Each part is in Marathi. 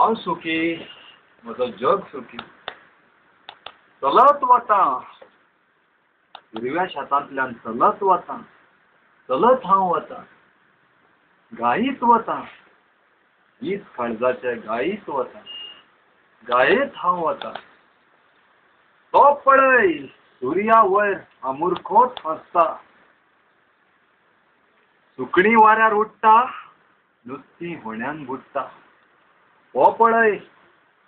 हांव सुखी, म्हजो जग सुखी. चलत वता हिरव्या शेतांतल्यान चलत वता, चलत हांव वता, गायीत वता, गीत काळजाचे गायीत वता, गायेत हांव वता. तो पळय सुर्या वयर आमुरखोत हसता, सुकणीं वाऱ्यार उडटा, नुस्तीं होण्यान बुडटा. हो पळय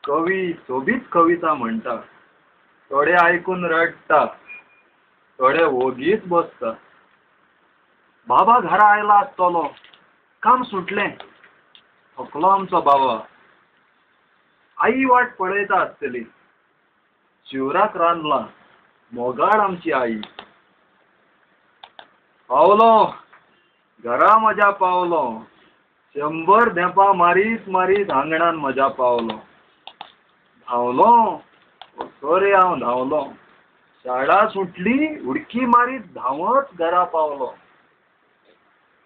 कवी सोबीत कविता म्हणटा, थोडे आयकून रडटा, थोडे ओगीत बसता. बाबा घरा आयला आसतलो, काम सुटलें, थकलो आमचो बाबा. आई वाट पळयता आसतली, शिवराक रांदलां मोगाळ आमची आई. पावलो घरा म्हज्या पावलो, 100 धेंपा मारीत मारीत आंगणान म्हज्या पावलो. धांवलो सोरे हांव धांवलो, शाळा सुटली उडकी मारीत धांवत घरा पावलो.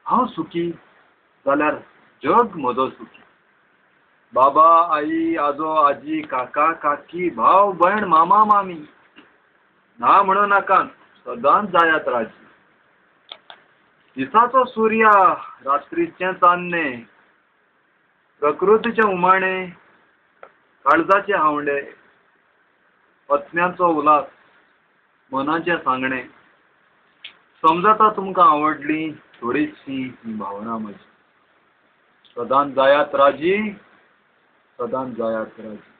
हांव सुखी जाल्यार जग म्हजो सुखी. बाबा आई आजो आजी काका काकी भाव भयण मामा मामी ना म्हणू नाकात, सदांच जायात राजी. दिसाचो सुर्या रात्रीचें चान्नें, प्रकृतीचें उमाणें, काळजाचे हावंडे, पत्न्याचो उलास, मनाचें सांगणें. समजता तुमकां आवडली थोडीशी ही भावना म्हजी. सदांच जायात राजी, सदांच जायात राजी.